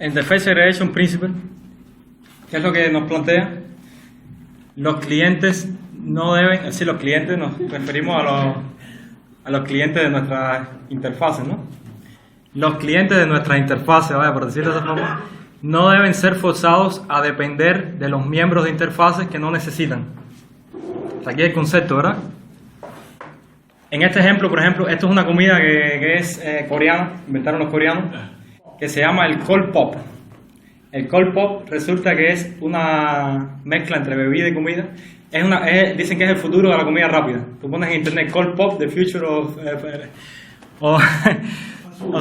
Interface Segregation Principle, ¿qué es lo que nos plantea? Los clientes no deben, es decir, los clientes nos referimos a los clientes de nuestras interfaces, ¿no? Los clientes de nuestras interfaces, ¿vale? Por decirlo de esa forma, no deben ser forzados a depender de los miembros de interfaces que no necesitan. Hasta aquí el concepto, ¿verdad? En este ejemplo, por ejemplo, esto es una comida que es coreana, inventaron los coreanos, que se llama el cold pop. El cold pop resulta que es una mezcla entre bebida y comida. Dicen que es el futuro de la comida rápida. Tú pones en internet cold pop, the future of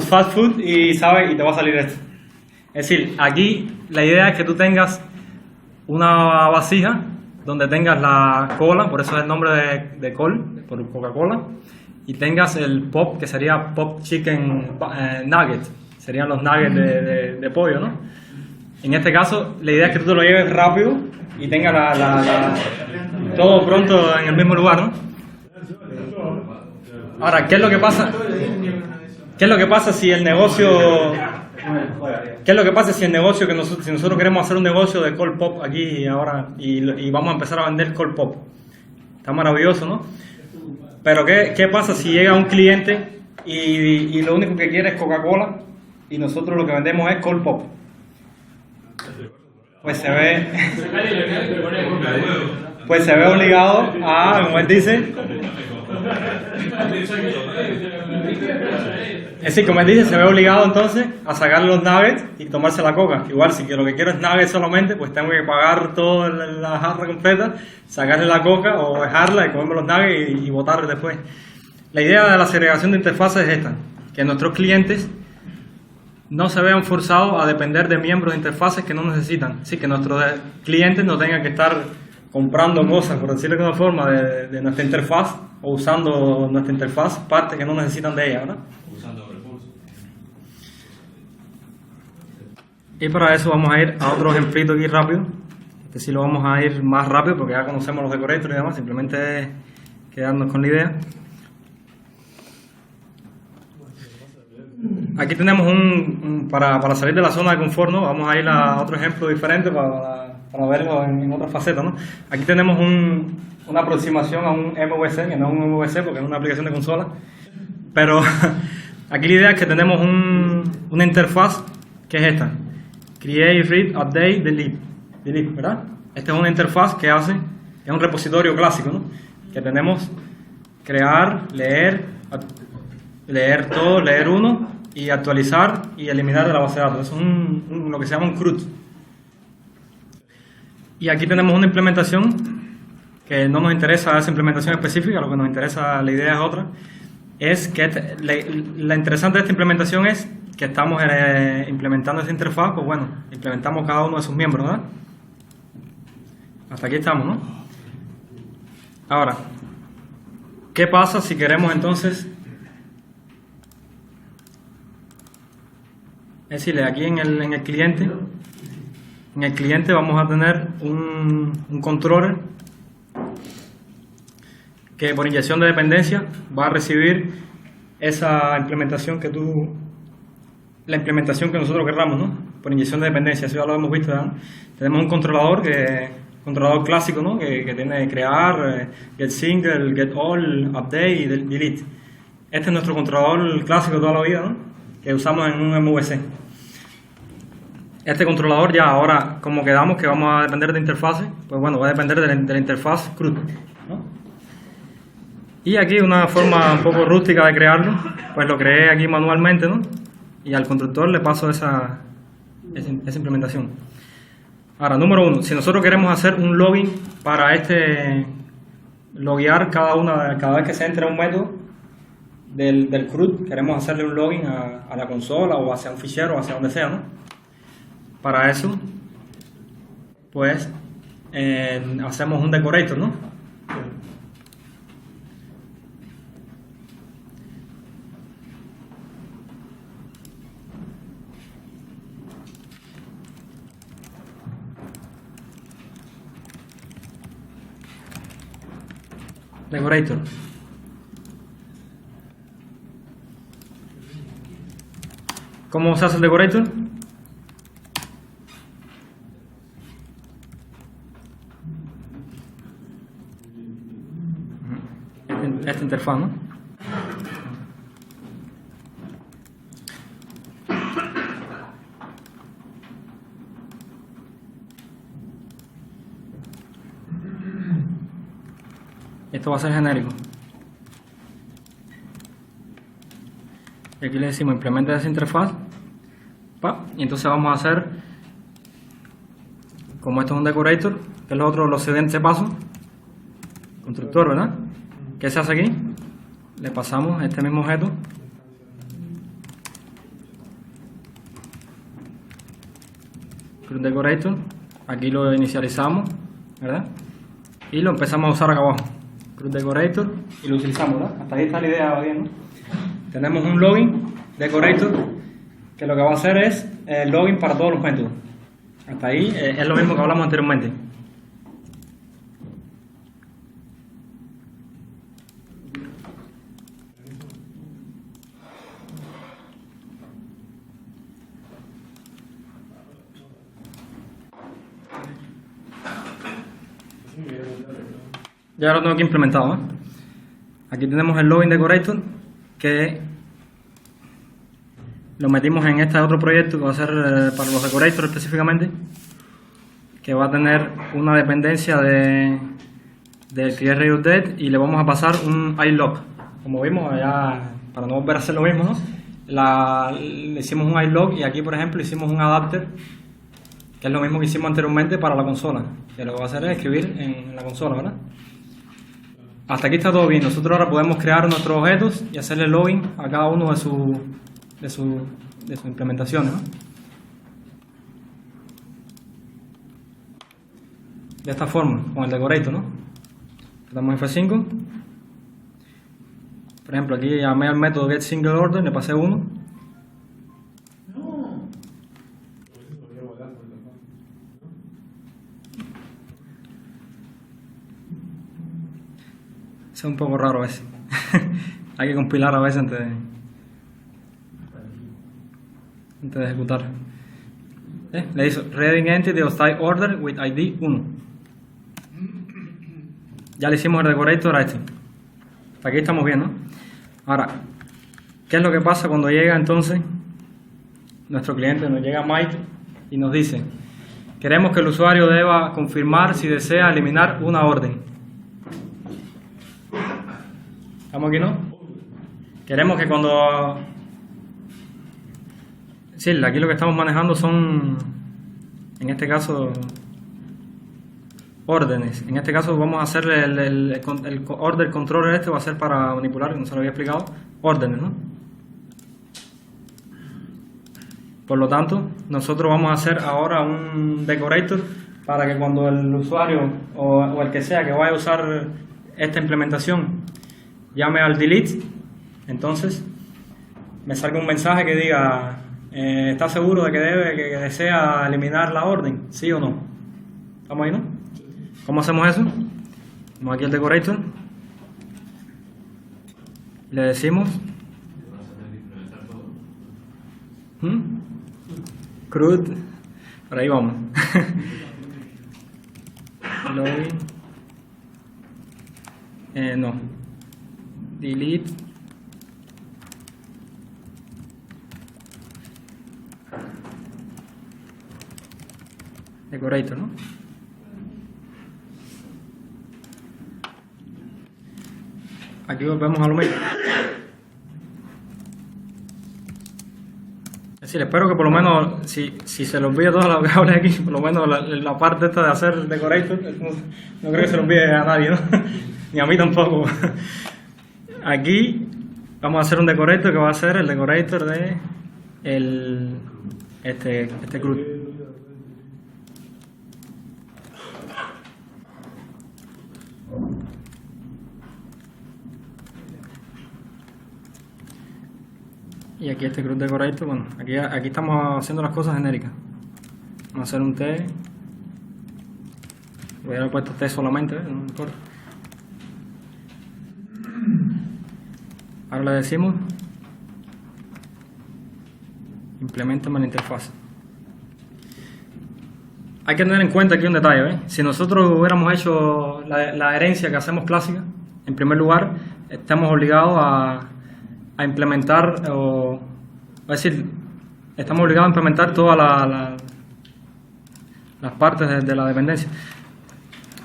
fast food, y te va a salir esto. Es decir, aquí la idea es que tú tengas una vasija donde tengas la cola, por eso es el nombre de Cold, por Coca-Cola, y tengas el pop, que sería pop chicken nugget, serían los nuggets de pollo, ¿no? En este caso, la idea es que tú te lo lleves rápido y tengas todo pronto en el mismo lugar, ¿no? Ahora, ¿qué es lo que pasa? ¿Qué es lo que pasa si el negocio... ¿Qué es lo que pasa si si nosotros queremos hacer un negocio de cold pop aquí y ahora y vamos a empezar a vender cold pop? Está maravilloso, ¿no? Pero ¿qué pasa si llega un cliente y lo único que quiere es Coca-Cola y nosotros lo que vendemos es cold pop? Pues se ve obligado a, como él dice, es decir, como él dice, se ve obligado entonces a sacarle los nuggets y tomarse la coca. Igual, si lo que quiero es nuggets solamente, pues tengo que pagar toda la jarra completa, sacarle la coca o dejarla y comerme los nuggets y botar después. La idea de la segregación de interfaces es esta, que nuestros clientes no se vean forzados a depender de miembros de interfaces que no necesitan. Así que nuestros clientes no tengan que estar comprando cosas, por decirlo de alguna forma, de nuestra interfaz o usando nuestra interfaz, partes que no necesitan de ella, ¿verdad? Usando recursos. Y para eso vamos a ir a otro ejemplito aquí rápido. Este sí lo vamos a ir más rápido porque ya conocemos los decorators y demás, simplemente es quedarnos con la idea. Aquí tenemos para salir de la zona de confort, ¿no? Vamos a ir a otro ejemplo diferente para verlo en otra faceta, ¿no? Aquí tenemos una aproximación a un MVC, que no es un MVC porque es una aplicación de consola, pero aquí la idea es que tenemos una interfaz que es esta: Create, Read, Update, Delete, ¿verdad? Esta es una interfaz que es un repositorio clásico, ¿no? Que tenemos crear, leer todo, leer uno y actualizar y eliminar de la base de datos. Eso es lo que se llama un CRUD. Y aquí tenemos una implementación que no nos interesa esa implementación específica, lo que nos interesa, la idea es otra. Es que la interesante de esta implementación es que estamos implementando esa interfaz, pues bueno, implementamos cada uno de sus miembros, ¿verdad? Hasta aquí estamos, ¿no? Ahora, ¿qué pasa si queremos entonces? Es decir, aquí en el cliente vamos a tener un controller que por inyección de dependencia va a recibir esa implementación la implementación que nosotros querramos, ¿no? Por inyección de dependencia, eso ya lo hemos visto, ¿no? Tenemos un controlador clásico, ¿no? Que tiene crear, get single, get all, update y delete. Este es nuestro controlador clásico de toda la vida, ¿no? Que usamos en un MVC. Este controlador ya ahora, como quedamos que vamos a depender de interfaces, pues bueno, va a depender de la interfaz CRUD, ¿no? Y aquí una forma un poco rústica de crearlo, pues lo creé aquí manualmente, ¿no? Y al constructor le paso esa implementación. Ahora, número 1, si nosotros queremos hacer un login para loguear cada vez que se entre un método del CRUD, queremos hacerle un login a la consola o hacia un fichero o hacia donde sea, ¿no? Para eso, pues, hacemos un decorator, ¿no? Decorator. ¿Cómo se hace el decorator? interfaz, ¿no? Esto va a ser genérico. Y aquí le decimos implementa esa interfaz. Y entonces vamos a hacer, como esto es un decorator, que es lo otro, los siguientes pasos. Constructor, ¿verdad? ¿Qué se hace aquí? Le pasamos este mismo objeto. Create decorator. Aquí lo inicializamos, ¿verdad? Y lo empezamos a usar acá abajo. Create decorator y lo utilizamos, ¿verdad? Hasta ahí está la idea bien, ¿no? Tenemos un login decorator que lo que va a hacer es el login para todos los métodos. Hasta ahí es lo mismo que hablamos anteriormente. Ya lo tengo aquí implementado, ¿eh? Aquí tenemos el login decorator que lo metimos en este otro proyecto que va a ser para los decorators específicamente, que va a tener una dependencia del createReaderDate y le vamos a pasar un iLog. Como vimos allá, para no volver a hacer lo mismo, ¿no? Le hicimos un iLog y aquí por ejemplo hicimos un adapter, que es lo mismo que hicimos anteriormente para la consola, que lo que va a hacer es escribir en la consola, ¿verdad? Hasta aquí está todo bien. Nosotros ahora podemos crear nuestros objetos y hacerle login a cada uno de sus implementaciones, ¿no? De esta forma, con el decorator, ¿no? Le damos F5. Por ejemplo, aquí llamé al método getSingleOrder, le pasé 1. Es un poco raro a veces. Hay que compilar a veces antes de ejecutar. Le hizo reading entity of type order with ID 1. Ya le hicimos el decorator a este. Hasta aquí estamos bien, ¿no? Ahora, ¿qué es lo que pasa cuando llega entonces nuestro cliente? Nos llega Mike y nos dice: queremos que el usuario deba confirmar si desea eliminar una orden. ¿Estamos aquí, no? Queremos que cuando... Sí, aquí lo que estamos manejando son, en este caso, órdenes. En este caso vamos a hacer el order controller, este va a ser para manipular, no se lo había explicado, órdenes, ¿no? Por lo tanto, nosotros vamos a hacer ahora un decorator para que cuando el usuario o el que sea que vaya a usar esta implementación llame al delete, entonces me salga un mensaje que diga ¿está seguro de que desea eliminar la orden? ¿Sí o no? ¿Estamos ahí, no? ¿Cómo hacemos eso? Vamos aquí al decorator, le decimos CRUD, por ahí vamos. Login, no, delete decorator, ¿no? Aquí volvemos a lo mismo. Es decir, espero que por lo menos, si se lo olvida todo lo que hablé aquí, por lo menos la parte esta de hacer decorator, no creo que se lo olvide a nadie, ¿no? Ni a mí tampoco. Aquí vamos a hacer un decorator que va a ser el decorator de este CRUD. Y aquí este CRUD decorator, bueno, aquí estamos haciendo las cosas genéricas. Vamos a hacer un T. Voy a haber puesto T solamente, no importa. Ahora le decimos implementame la interfaz. Hay que tener en cuenta aquí un detalle, ¿eh? Si nosotros hubiéramos hecho la herencia que hacemos clásica, en primer lugar, estamos obligados a implementar, es decir, estamos obligados a implementar todas las partes de la dependencia.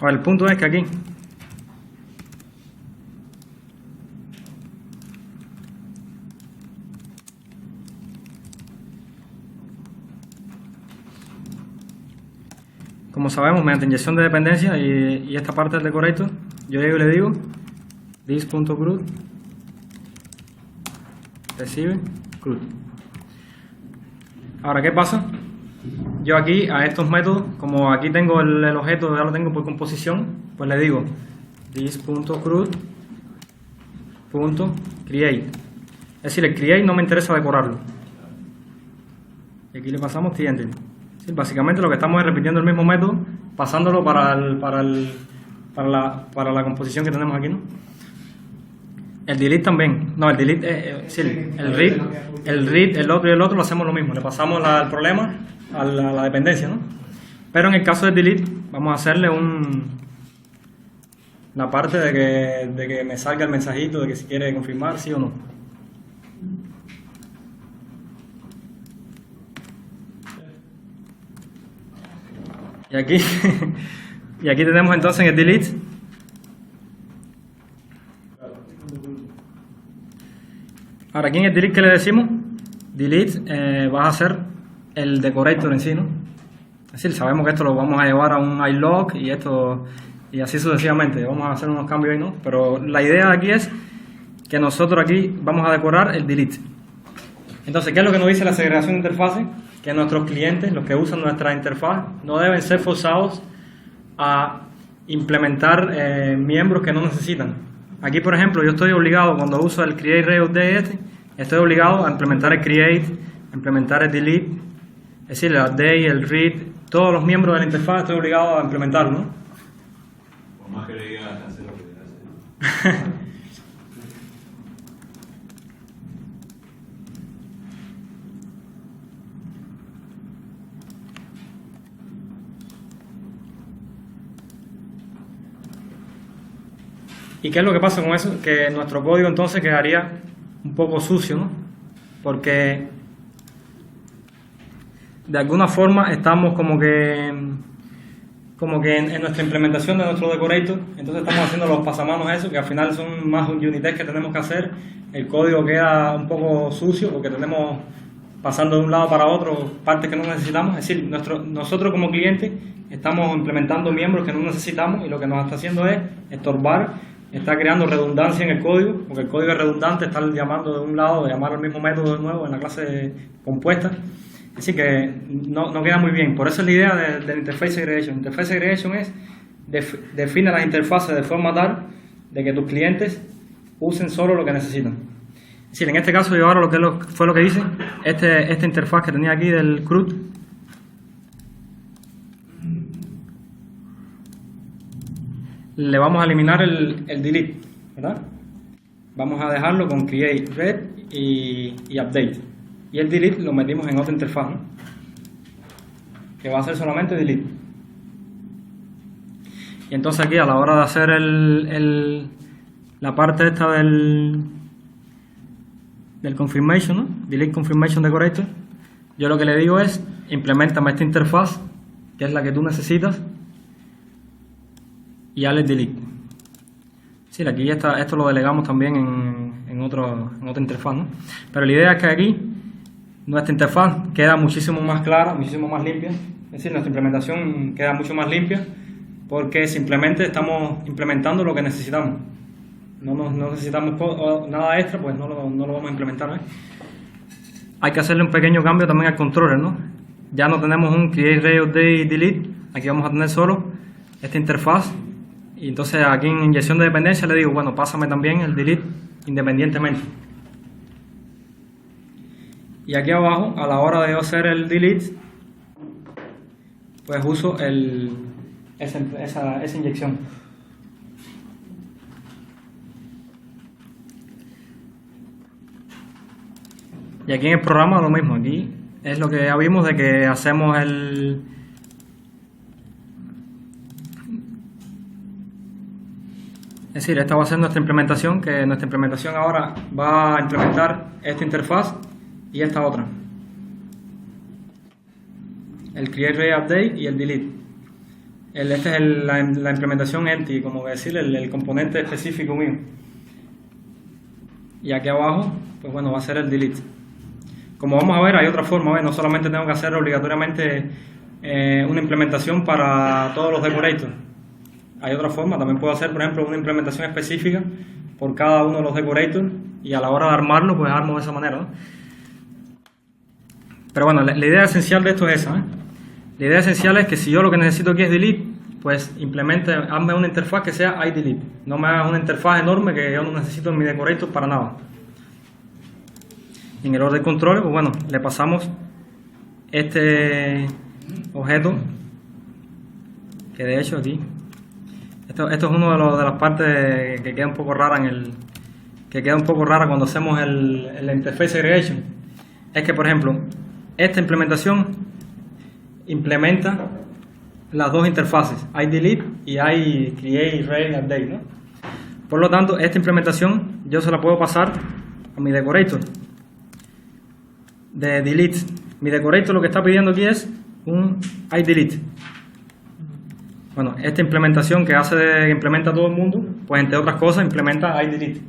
Ahora, el punto es que aquí como sabemos, mediante inyección de dependencia y esta parte del decorator, yo llego y le digo this.CRUD recibe CRUD. Ahora, ¿qué pasa? Yo aquí a estos métodos, como aquí tengo el objeto, ya lo tengo por composición, pues le digo this.CRUD.create. Es decir, el create no me interesa decorarlo. Y aquí le pasamos TNT. Sí, básicamente lo que estamos es repitiendo el mismo método, pasándolo para la composición que tenemos aquí, ¿no? El delete también. No, el delete, sí, el read, el otro y el otro lo hacemos lo mismo. Le pasamos el problema a la dependencia, ¿no? Pero en el caso del delete, vamos a hacerle la parte de que me salga el mensajito de que si quiere confirmar, sí o no. Y aquí tenemos entonces en el delete ahora aquí en el delete, ¿qué le decimos? Delete vas a hacer el decorator en sí, ¿no? Es decir, sabemos que esto lo vamos a llevar a un iLog y así sucesivamente, vamos a hacer unos cambios ahí, ¿no? Pero la idea aquí es que nosotros aquí vamos a decorar el delete. Entonces, ¿qué es lo que nos dice la segregación de interfaces? Que nuestros clientes, los que usan nuestra interfaz, no deben ser forzados a implementar miembros que no necesitan. Aquí, por ejemplo, yo estoy obligado, cuando uso el create real update, estoy obligado a implementar el create, a implementar el delete, es decir, el update, el read, todos los miembros de la interfaz estoy obligado a implementarlo, ¿no? Por más que le digas hacer lo que hacer. ¿Y qué es lo que pasa con eso? Que nuestro código entonces quedaría un poco sucio, ¿no? Porque de alguna forma estamos como que en nuestra implementación de nuestro decorator, entonces estamos haciendo los pasamanos eso, que al final son más un unit test que tenemos que hacer. El código queda un poco sucio porque tenemos pasando de un lado para otro partes que no necesitamos. Es decir, nosotros como cliente estamos implementando miembros que no necesitamos y lo que nos está haciendo es estorbar. Está creando redundancia en el código, porque el código es redundante, está llamando de un lado, llamar al mismo método de nuevo en la clase compuesta. Así que no queda muy bien. Por eso es la idea de Interface Segregation. Interface Segregation es define las interfaces de forma tal de que tus clientes usen solo lo que necesitan. Es decir, en este caso yo ahora fue lo que hice, esta interfaz que tenía aquí del CRUD, le vamos a eliminar el delete, ¿verdad? Vamos a dejarlo con create, read y update. Y el delete lo metimos en otra interfaz, ¿no? Que va a ser solamente delete. Y entonces aquí a la hora de hacer la parte esta del confirmation, ¿no? Delete confirmation decorator, yo lo que le digo es implementame esta interfaz, que es la que tú necesitas, y hazle delete. Sí, aquí esto lo delegamos también en otra interfaz, ¿no? Pero la idea es que aquí nuestra interfaz queda muchísimo más clara, muchísimo más limpia. Es decir, nuestra implementación queda mucho más limpia porque simplemente estamos implementando lo que necesitamos. No necesitamos nada extra, pues no lo vamos a implementar, ¿eh? Hay que hacerle un pequeño cambio también al controller, ¿no? Ya no tenemos un create, read, update y delete. Aquí vamos a tener solo esta interfaz. Y entonces aquí en inyección de dependencia le digo, bueno, pásame también el delete independientemente. Y aquí abajo, a la hora de hacer el delete, pues uso esa inyección. Y aquí en el programa lo mismo, aquí es lo que ya vimos de que hacemos Es decir, esta va a ser nuestra implementación, que nuestra implementación ahora va a implementar esta interfaz y esta otra. El create, read, update y el delete. Esta es la implementación entity, como decir, el componente específico mío. Y aquí abajo, pues bueno, va a ser el delete. Como vamos a ver, hay otra forma, no solamente tengo que hacer obligatoriamente una implementación para todos los decorators. Hay otra forma, también puedo hacer, por ejemplo, una implementación específica por cada uno de los decorators y a la hora de armarlo, pues armo de esa manera, ¿no? Pero bueno, la idea esencial de esto es esa, ¿eh? La idea esencial es que si yo lo que necesito aquí es delete, pues hazme una interfaz que sea iDelete. No me hagas una interfaz enorme que yo no necesito en mi decorator para nada. En el order controller, pues bueno, le pasamos este objeto, que de hecho aquí, esto es una de las partes que queda un poco rara cuando hacemos la interface segregation. Es que, por ejemplo, esta implementación implementa las dos interfaces, iDelete y iCreate, read, update, ¿no? Por lo tanto, esta implementación yo se la puedo pasar a mi decorator de delete. Mi decorator lo que está pidiendo aquí es un iDelete. Bueno, esta implementación que implementa todo el mundo, pues entre otras cosas implementa iDelete.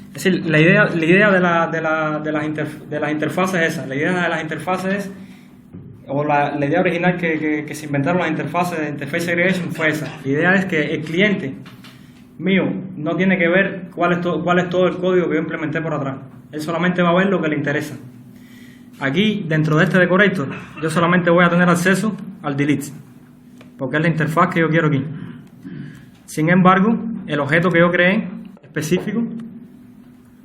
Es decir, la idea de las interfaces es esa. La idea de las interfaces es, o la idea original que se inventaron las interfaces de Interface Segregation fue esa. La idea es que el cliente mío no tiene que ver cuál es todo el código que yo implementé por atrás. Él solamente va a ver lo que le interesa. Aquí, dentro de este decorator, yo solamente voy a tener acceso al delete, porque es la interfaz que yo quiero aquí. Sin embargo, el objeto que yo creé específico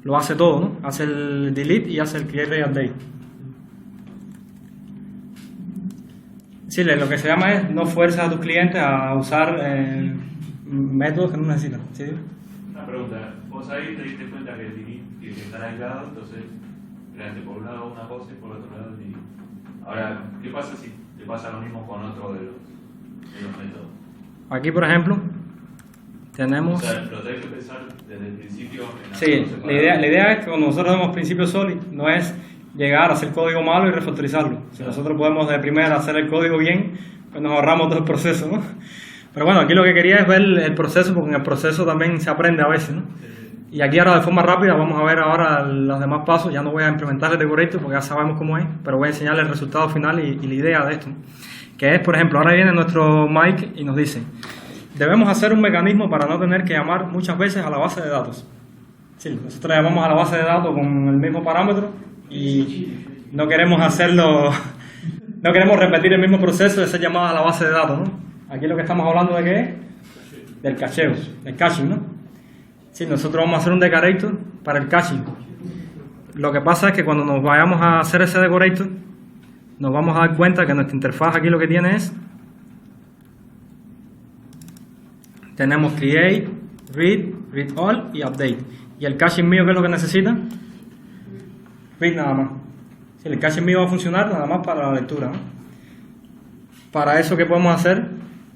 lo hace todo, ¿no? Hace el delete y hace el create, read, update. Sí, lo que se llama es no fuerzas a tus clientes a usar métodos que no necesitan. ¿Sí? Una pregunta, vos ahí te diste cuenta que el delete tiene que estar aislado, entonces creaste por un lado una cosa y por otro lado el delete. Ahora, ¿qué pasa si te pasa lo mismo con otro de los métodos? Aquí, por ejemplo, tenemos... O sea, lo tenés que pensar desde el principio. Sí, la idea es que cuando nosotros hacemos principio solid, no es llegar a hacer código malo y refactorizarlo. Si nosotros podemos de primera hacer el código bien, pues nos ahorramos todo el proceso, ¿no? Pero bueno, aquí lo que quería es ver el proceso, porque en el proceso también se aprende a veces, ¿no? Y aquí ahora de forma rápida vamos a ver ahora los demás pasos. Ya no voy a implementar el decorator porque ya sabemos cómo es, pero voy a enseñarle el resultado final y la idea de esto, ¿no? Que es, por ejemplo, ahora viene nuestro Mike y nos dice: debemos hacer un mecanismo para no tener que llamar muchas veces a la base de datos. Sí, nosotros llamamos a la base de datos con el mismo parámetro y no queremos hacerlo, no queremos repetir el mismo proceso de ser llamados a la base de datos, ¿no? Aquí lo que estamos hablando de qué es, del cacheo, del caching, ¿no? Sí, nosotros vamos a hacer un decorator para el caching. Lo que pasa es que cuando nos vayamos a hacer ese decorator, nos vamos a dar cuenta que nuestra interfaz aquí lo que tiene es, tenemos create, read all y update. Y el caching mío, ¿qué es lo que necesita? Read nada más. Si el caching mío va a funcionar nada más para la lectura, ¿no? Para eso, ¿qué podemos hacer?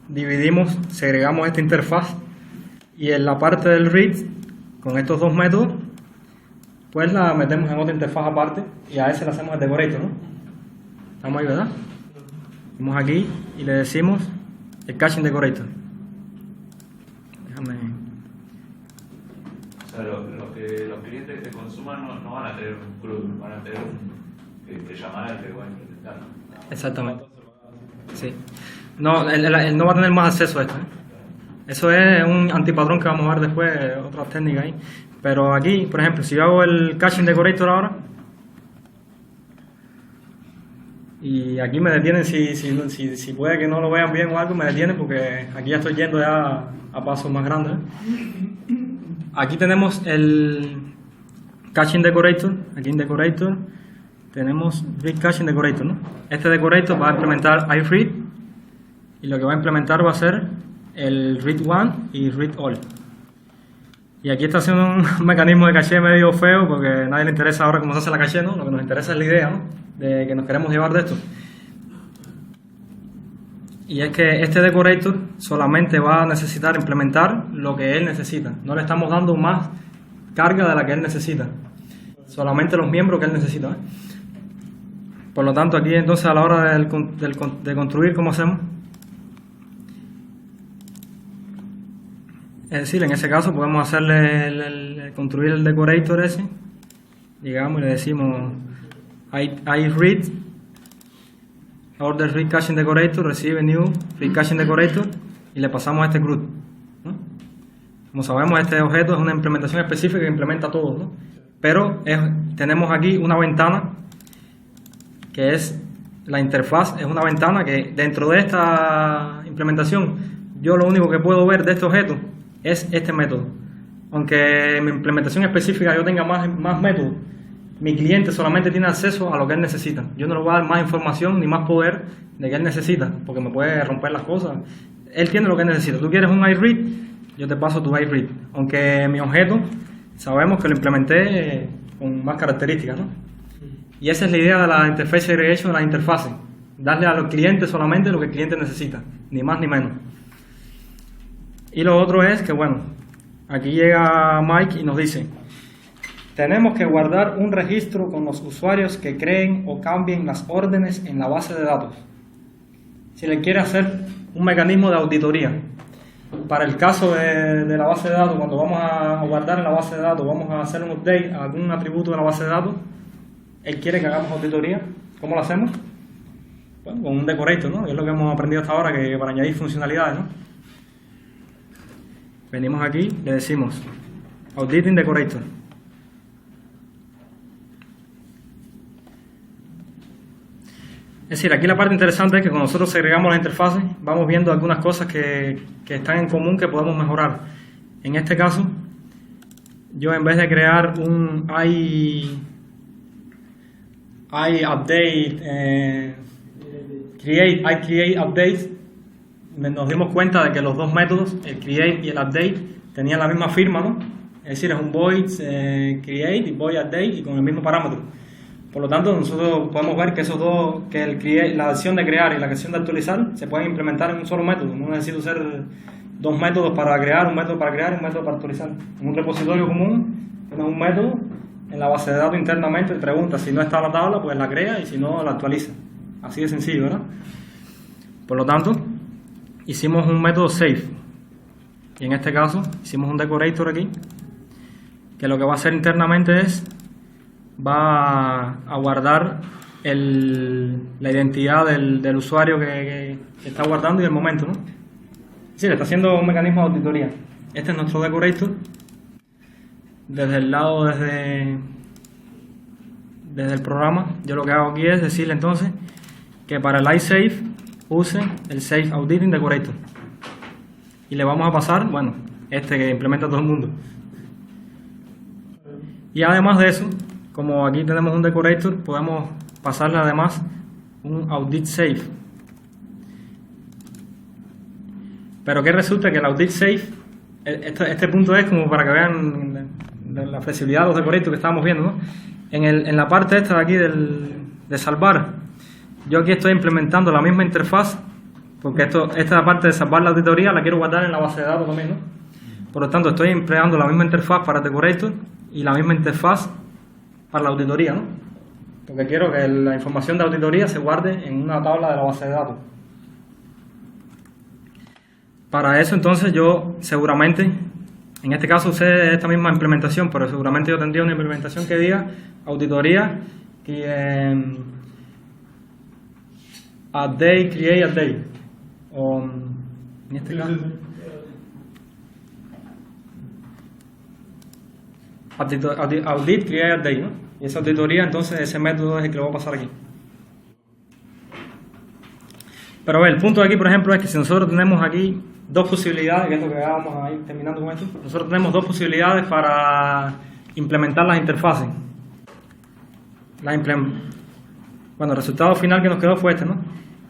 Dividimos, segregamos esta interfaz y en la parte del read, con estos dos métodos, pues la metemos en otra interfaz aparte y a ese le hacemos el decorator, ¿no? Estamos ahí, ¿verdad? Vamos aquí y le decimos el caching decorator. Déjame... O sea, los clientes que te consuman no van a tener un CRUD, van a tener que llamar al que va a implementar. Exactamente. Sí. No, él no va a tener más acceso a esto, ¿eh? Eso es un antipatrón que vamos a ver después, otras técnicas ahí. Pero aquí, por ejemplo, si yo hago el caching decorator ahora, y aquí me detienen, si puede que no lo vean bien o algo, me detienen porque aquí ya estoy yendo ya a pasos más grandes, ¿eh? Aquí tenemos el caching decorator, aquí en decorator tenemos read caching decorator, ¿no? Este decorator va a implementar iRead y lo que va a implementar va a ser el read one y read all. Y aquí está haciendo un mecanismo de caché medio feo porque a nadie le interesa ahora cómo se hace la caché, ¿no? Lo que nos interesa es la idea, ¿no? De que nos queremos llevar de esto. Y es que este decorator solamente va a necesitar implementar lo que él necesita. No le estamos dando más carga de la que él necesita. Solamente los miembros que él necesita. Por lo tanto, aquí entonces a la hora de construir, ¿cómo hacemos? Es decir, en ese caso podemos hacerle construir el decorator ese, digamos, y le decimos I read order read caching decorator, recibe new read caching decorator, y le pasamos a este CRUD, ¿no? Como sabemos, este objeto es una implementación específica que implementa todo, ¿no? Pero tenemos aquí una ventana que es la interfaz, es una ventana que dentro de esta implementación yo lo único que puedo ver de este objeto es este método. Aunque en mi implementación específica yo tenga más métodos, mi cliente solamente tiene acceso a lo que él necesita. Yo no le voy a dar más información ni más poder de que él necesita, porque me puede romper las cosas. Él tiene lo que él necesita. Tú quieres un iRead, yo te paso tu iRead. Aunque mi objeto sabemos que lo implementé con más características, ¿no? Y esa es la idea de la interface segregation, de la interfase. Darle a los clientes solamente lo que el cliente necesita, ni más ni menos. Y lo otro es que, bueno, aquí llega Mike y nos dice: tenemos que guardar un registro con los usuarios que creen o cambien las órdenes en la base de datos. Si le quiere hacer un mecanismo de auditoría, para el caso de la base de datos, cuando vamos a guardar en la base de datos, vamos a hacer un update a algún atributo de la base de datos, él quiere que hagamos auditoría. ¿Cómo lo hacemos? Bueno, con un decorator, ¿no? Es lo que hemos aprendido hasta ahora, que para añadir funcionalidades, ¿no? Venimos aquí, le decimos Auditing Decorator. Es decir, aquí la parte interesante es que cuando nosotros segregamos las interfaces, vamos viendo algunas cosas que están en común que podemos mejorar. En este caso, yo en vez de crear un create update, nos dimos cuenta de que los dos métodos, el create y el update, tenían la misma firma, ¿no? Es decir, es un void create y void update, y con el mismo parámetro. Por lo tanto, nosotros podemos ver que esos dos, que el create, la acción de crear y la acción de actualizar, se pueden implementar en un solo método. No necesito usar dos métodos para crear, un método para crear y un método para actualizar. En un repositorio común, tienes un método en la base de datos internamente, te pregunta si no está la tabla, pues la crea, y si no, la actualiza. Así de sencillo, ¿verdad? Por lo tanto, hicimos un método save, y en este caso hicimos un decorator aquí, que lo que va a hacer internamente es, va a guardar la identidad del usuario que está guardando y el momento, ¿no? Sí, le está haciendo un mecanismo de auditoría. Este es nuestro decorator. Desde el lado, desde el programa, yo lo que hago aquí es decirle entonces que para el iSave use el Save Auditing Decorator. Y le vamos a pasar, bueno, este que implementa todo el mundo. Y además de eso, como aquí tenemos un decorator, podemos pasarle además un audit save. Pero que resulta que el audit save, este punto es como para que vean la flexibilidad de los decorators que estábamos viendo, ¿no? En la parte esta de aquí de salvar, yo aquí estoy implementando la misma interfaz, porque esta parte de salvar la auditoría la quiero guardar en la base de datos también, ¿no? Por lo tanto, estoy empleando la misma interfaz para el decorator y la misma interfaz para la auditoría, ¿no? Porque quiero que la información de auditoría se guarde en una tabla de la base de datos. Para eso, entonces, yo seguramente, en este caso usé esta misma implementación, pero seguramente yo tendría una implementación que diga auditoría update, create, update. O en este caso, audit, create, update, ¿no? Y esa auditoría, entonces, ese método es el que lo voy a pasar aquí. Pero a ver, el punto de aquí, por ejemplo, es que si nosotros tenemos aquí dos posibilidades, que es lo que vamos a ir terminando con esto, nosotros tenemos dos posibilidades para implementar las interfaces. Bueno, el resultado final que nos quedó fue este, ¿no?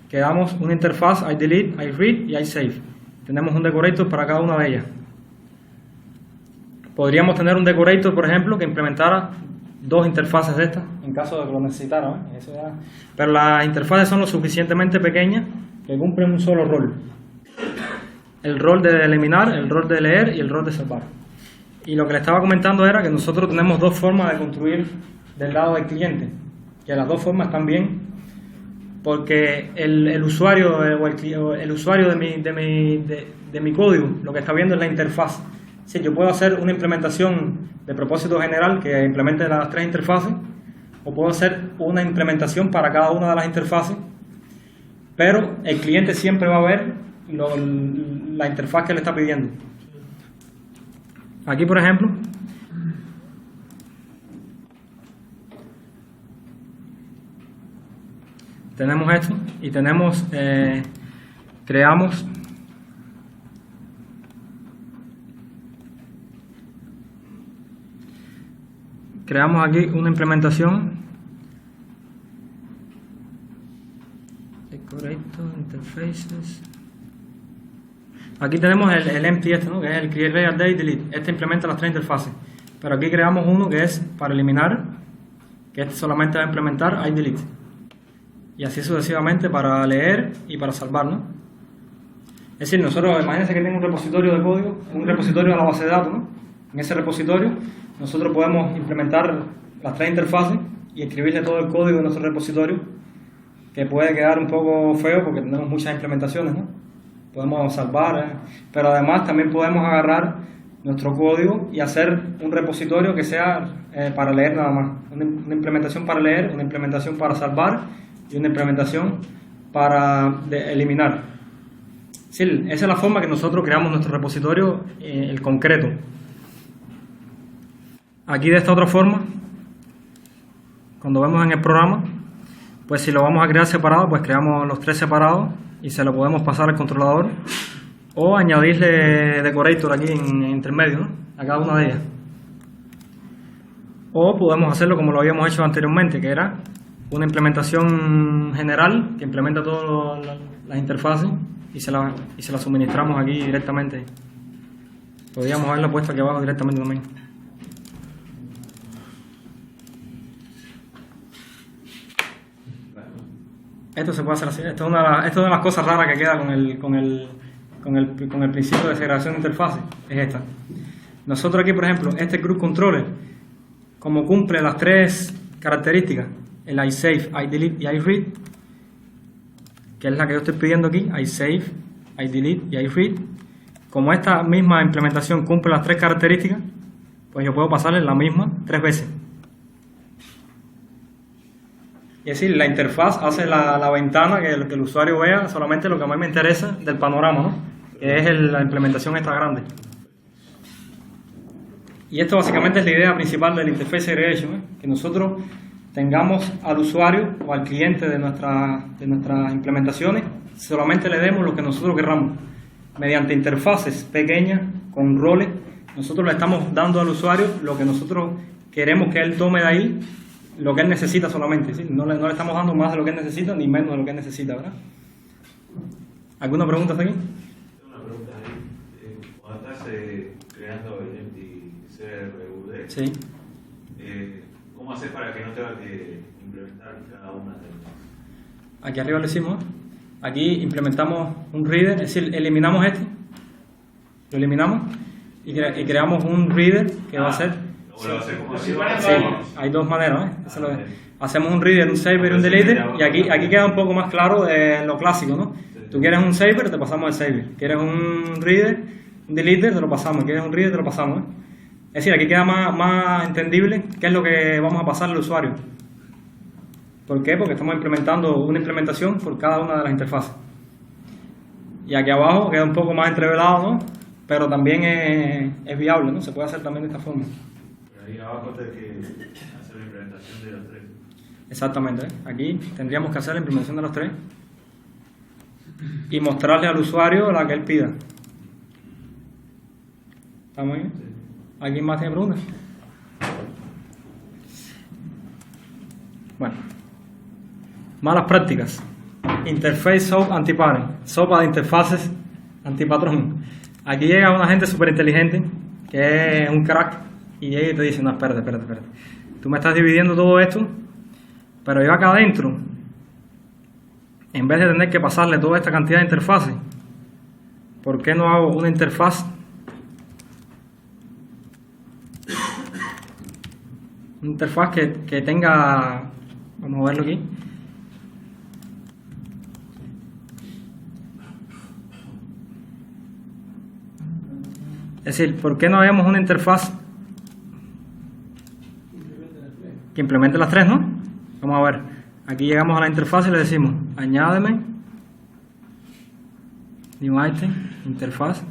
Que damos una interfaz iDelete, iRead y iSave. Tenemos un decorator para cada una de ellas. Podríamos tener un decorator, por ejemplo, que implementara dos interfaces de estas, en caso de que lo necesitara, ¿eh? Pero las interfaces son lo suficientemente pequeñas que cumplen un solo rol. El rol de eliminar, el rol de leer y el rol de salvar. Y lo que le estaba comentando era que nosotros tenemos dos formas de construir del lado del cliente, que las dos formas están bien, porque el usuario o el usuario de mi código lo que está viendo es la interfaz. Sí, yo puedo hacer una implementación de propósito general que implemente las tres interfaces, o puedo hacer una implementación para cada una de las interfaces, pero el cliente siempre va a ver la interfaz que le está pidiendo. Aquí, por ejemplo, tenemos esto y tenemos, creamos aquí una implementación. Decorator, interfaces. Aquí tenemos el empty ¿no? Que es el create, update, delete. Este implementa las tres interfaces. Pero aquí creamos uno que es para eliminar, que este solamente va a implementar delete. Y así sucesivamente para leer y para salvar, ¿no? Es decir, nosotros, imagínense que tengo un repositorio de código, un repositorio de la base de datos, ¿no? En ese repositorio nosotros podemos implementar las tres interfaces y escribirle todo el código de nuestro repositorio, que puede quedar un poco feo porque tenemos muchas implementaciones, ¿no? Podemos salvar, pero además también podemos agarrar nuestro código y hacer un repositorio que sea para leer nada más. Una implementación para leer, una implementación para salvar y una implementación para eliminar. Sí, esa es la forma que nosotros creamos nuestro repositorio, el concreto. Aquí de esta otra forma, cuando vemos en el programa, pues si lo vamos a crear separado, pues creamos los tres separados y se lo podemos pasar al controlador o añadirle decorator aquí en intermedio, ¿no? A cada una de ellas. O podemos hacerlo como lo habíamos hecho anteriormente, que era una implementación general que implementa todas las interfaces y se la suministramos aquí directamente. Podríamos haberla puesto aquí abajo directamente también. Esto se puede hacer así. Esto es una de las cosas raras que queda con el principio de segregación de interfaces. Es esta. Nosotros aquí, por ejemplo, este group controller, como cumple las tres características, el iSave, iDelete y iRead, que es la que yo estoy pidiendo aquí, iSave, iDelete y iRead, como esta misma implementación cumple las tres características, pues yo puedo pasarle la misma tres veces. Es decir, la interfaz hace la ventana que el usuario vea solamente lo que a mí me interesa del panorama, ¿no? Que es la implementación esta grande. Y esto básicamente es la idea principal del Interface Segregation, ¿eh? Que nosotros tengamos al usuario o al cliente de nuestras implementaciones, solamente le demos lo que nosotros querramos. Mediante interfaces pequeñas, con roles, nosotros le estamos dando al usuario lo que nosotros queremos que él tome de ahí, lo que él necesita solamente, ¿sí? No le estamos dando más de lo que él necesita ni menos de lo que él necesita, ¿verdad? ¿Alguna pregunta hasta aquí? Tengo una pregunta ahí. Cuando estás creando el empty CRUD, sí. ¿Cómo haces para que no tenga que implementar cada una de ellas? Aquí arriba le decimos, aquí implementamos un reader, es decir, eliminamos este, lo eliminamos y creamos un reader que va a ser... Sí, hay dos maneras, ¿eh? Hacemos un reader, un saver y un deleter, y aquí queda un poco más claro lo clásico, ¿no? Tú quieres un saver, te pasamos el saver. Quieres un reader, un deleter, te lo pasamos. Quieres un reader, te lo pasamos, ¿eh? Es decir, aquí queda más entendible qué es lo que vamos a pasar al usuario. ¿Por qué? Porque estamos implementando una implementación por cada una de las interfaces. Y aquí abajo queda un poco más entrevelado, ¿no? Pero también es viable, ¿no? Se puede hacer también de esta forma. Ahí abajo hay que hacer la implementación de los tres. Exactamente, ¿eh? Aquí tendríamos que hacer la implementación de los tres y mostrarle al usuario la que él pida. ¿Estamos bien? Sí. ¿Alguien más tiene preguntas? Bueno, malas prácticas. Interface SOAP anti-parent, sopa de interfaces antipatrón. Aquí llega una gente súper inteligente que es un crack y llega y te dice, no, espérate. Tú me estás dividiendo todo esto, pero yo acá adentro en vez de tener que pasarle toda esta cantidad de interfaces, ¿por qué no hago una interfaz? Una interfaz que tenga, vamos a verlo aquí. Es decir, ¿por qué no hagamos una interfaz que implemente las tres, no? Vamos a ver. Aquí llegamos a la interfaz y le decimos, añádeme, new item, interfaz,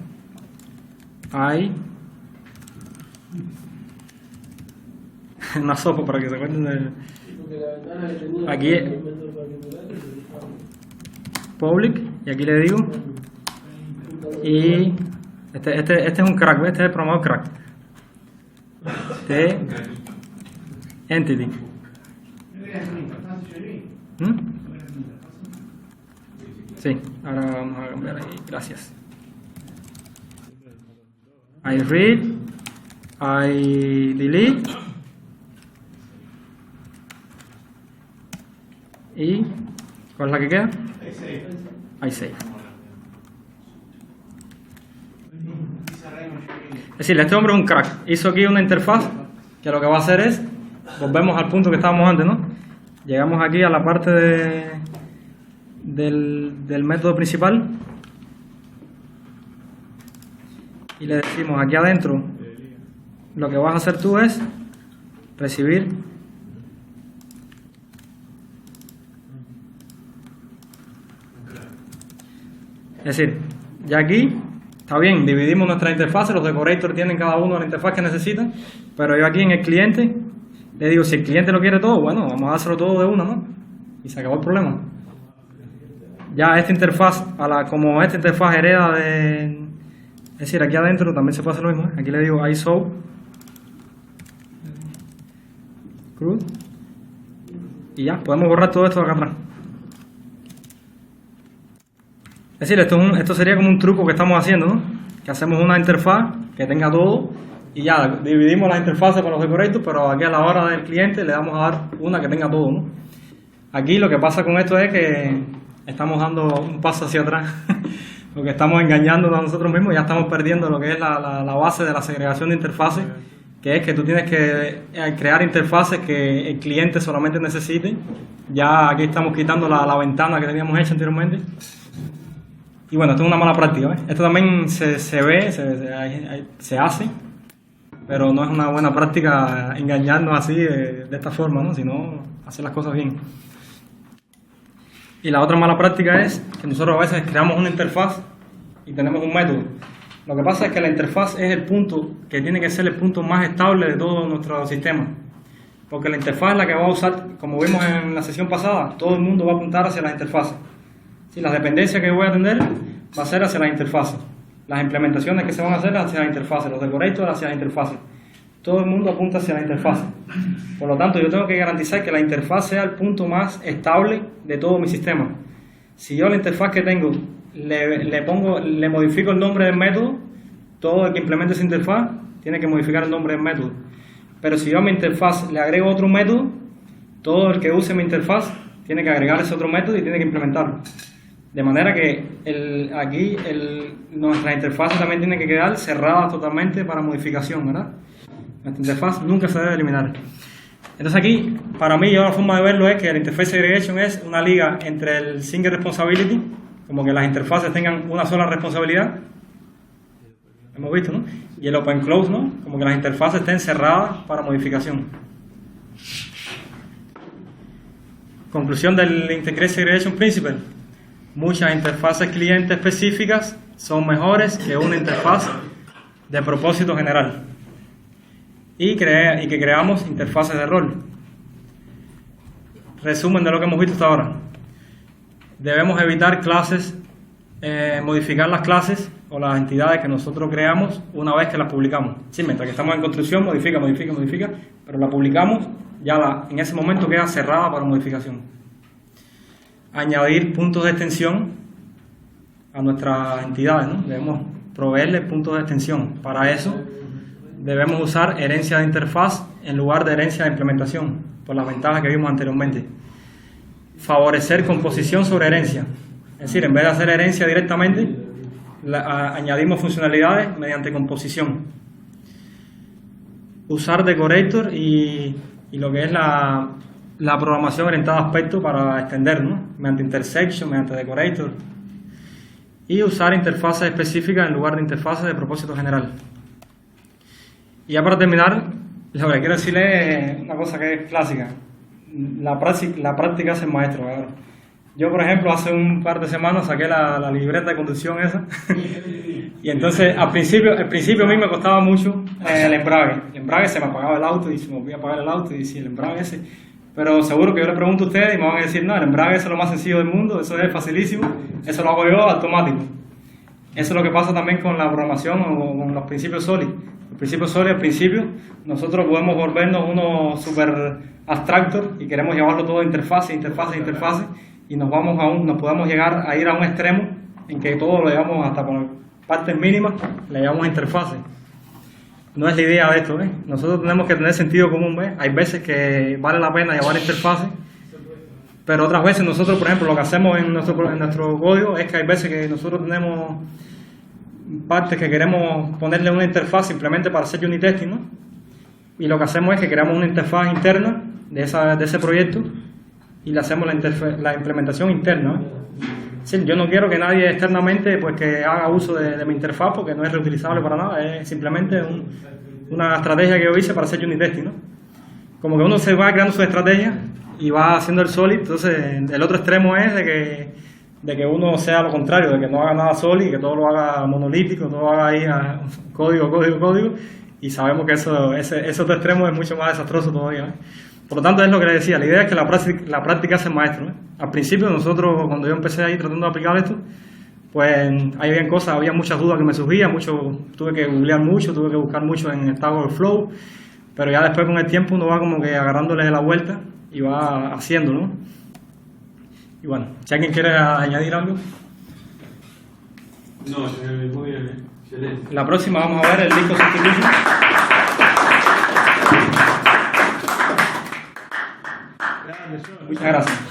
una sopa para que se acuerden de... Aquí public, y aquí le digo, y este es un crack, este es el programador crack de entity. Sí, ahora vamos a cambiar ahí, gracias. I read, I delete, y ¿cuál es la que queda? I save. Es decir, este hombre es un crack, hizo aquí una interfaz que lo que va a hacer es, volvemos al punto que estábamos antes, ¿no? Llegamos aquí a la parte del método principal y le decimos aquí adentro, lo que vas a hacer tú es recibir es decir, ya aquí está bien, dividimos nuestra interfaz, los decorators tienen cada uno la interfaz que necesitan, pero yo aquí en el cliente le digo, si el cliente lo quiere todo, bueno, vamos a hacerlo todo de una, ¿no? Y se acabó el problema. Ya esta interfaz, como esta interfaz hereda de... Es decir, aquí adentro también se puede hacer lo mismo, ¿eh? Aquí le digo ISO CRUD y ya, podemos borrar todo esto de acá atrás. Es decir, esto sería como un truco que estamos haciendo, ¿no? Que hacemos una interfaz que tenga todo y ya dividimos las interfaces para los decorators, pero aquí a la hora del cliente le damos a dar una que tenga todo, ¿no? Aquí lo que pasa con esto es que estamos dando un paso hacia atrás, porque estamos engañándonos a nosotros mismos, ya estamos perdiendo lo que es la base de la segregación de interfaces, que es que tú tienes que crear interfaces que el cliente solamente necesite. Ya aquí estamos quitando la ventana que teníamos hecha anteriormente. Y bueno, esto es una mala práctica, ¿ves? Esto también se ve, se hace, pero no es una buena práctica engañarnos así de esta forma, ¿no? Sino hacer las cosas bien. Y la otra mala práctica es que nosotros a veces creamos una interfaz y tenemos un método. Lo que pasa es que la interfaz es el punto que tiene que ser el punto más estable de todo nuestro sistema. Porque la interfaz es la que va a usar, como vimos en la sesión pasada, todo el mundo va a apuntar hacia las interfaces. Sí, las dependencias que voy a atender va a ser hacia las interfaces. Las implementaciones que se van a hacer hacia las interfaces, los decorators hacia las interfaces. Todo el mundo apunta hacia la interfaz. Por lo tanto, yo tengo que garantizar que la interfaz sea el punto más estable de todo mi sistema. Si yo a la interfaz que tengo le modifico el nombre del método, todo el que implemente esa interfaz tiene que modificar el nombre del método. Pero si yo a mi interfaz le agrego otro método, todo el que use mi interfaz tiene que agregar ese otro método y tiene que implementarlo. De manera que nuestras interfaces también tienen que quedar cerradas totalmente para modificación, ¿verdad? Nuestra interfaz nunca se debe eliminar. Entonces aquí, para mí, la forma de verlo es que la Interface Segregation es una liga entre el Single Responsibility, como que las interfaces tengan una sola responsabilidad, hemos visto, ¿no? Y el Open Close, ¿no? Como que las interfaces estén cerradas para modificación. Conclusión del Integrated Segregation Principle. Muchas interfaces cliente específicas son mejores que una interfaz de propósito general. Y que creamos interfaces de rol. Resumen de lo que hemos visto hasta ahora. Debemos evitar clases, modificar las clases o las entidades que nosotros creamos una vez que las publicamos. Sí, mientras que estamos en construcción, modifica, pero la publicamos, en ese momento queda cerrada para modificación. Añadir puntos de extensión a nuestras entidades, ¿no? Debemos proveerles puntos de extensión. Para eso debemos usar herencia de interfaz en lugar de herencia de implementación, por las ventajas que vimos anteriormente. favorecer composición sobre herencia. Es decir, en vez de hacer herencia directamente, añadimos funcionalidades mediante composición. Usar decorator y lo que es la programación orientada a aspectos para extender, ¿no? Mediante intersection, mediante decorator. Y usar interfaces específicas en lugar de interfaces de propósito general. Y ya para terminar, lo que quiero decirle es una cosa que es clásica. La práctica hace el maestro, ¿verdad? Yo, por ejemplo, hace un par de semanas saqué la libreta de conducción esa. Y entonces, al principio a mí me costaba mucho el embrague. El embrague se me apagaba el auto y se me volvía a apagar el auto y decía el embrague ese. Pero seguro que yo le pregunto a ustedes y me van a decir, no, el embrague es lo más sencillo del mundo, eso es facilísimo, eso lo hago yo automático. Eso es lo que pasa también con la programación o con los principios SOLID. Los principios SOLID, al principio, nosotros podemos volvernos unos súper abstractos y queremos llevarlo todo a interfase, y nos podemos llegar a ir a un extremo en que todo lo llevamos hasta con partes mínimas, le llamamos interfase. No es la idea de esto, ¿eh? Nosotros tenemos que tener sentido común, ¿ves? Hay veces que vale la pena llevar interfase, pero otras veces nosotros, por ejemplo, lo que hacemos en nuestro código es que hay veces que nosotros tenemos partes que queremos ponerle una interfaz simplemente para hacer unit testing, ¿no? Y lo que hacemos es que creamos una interfaz interna de ese proyecto y le hacemos la implementación interna, ¿eh? Sí, yo no quiero que nadie externamente pues que haga uso de mi interfaz porque no es reutilizable para nada, es simplemente una estrategia que yo hice para hacer unit testing, ¿no? Como que uno se va creando su estrategia y va haciendo el solid, entonces el otro extremo es de que uno sea lo contrario, de que no haga nada solid, que todo lo haga monolítico, todo lo haga ahí a código, y sabemos que ese otro extremo es mucho más desastroso todavía, ¿eh? Por lo tanto, es lo que le decía, la idea es que la práctica hace el maestro, ¿eh? Al principio nosotros, cuando yo empecé ahí tratando de aplicar esto, pues había muchas dudas que me surgían, tuve que googlear mucho, tuve que buscar mucho en Stack Overflow, pero ya después con el tiempo uno va como que agarrándole la vuelta y va haciéndolo, ¿no? Y bueno, si alguien quiere añadir algo. No, muy bien, excelente. La próxima vamos a ver el disco substitution. Muchas gracias.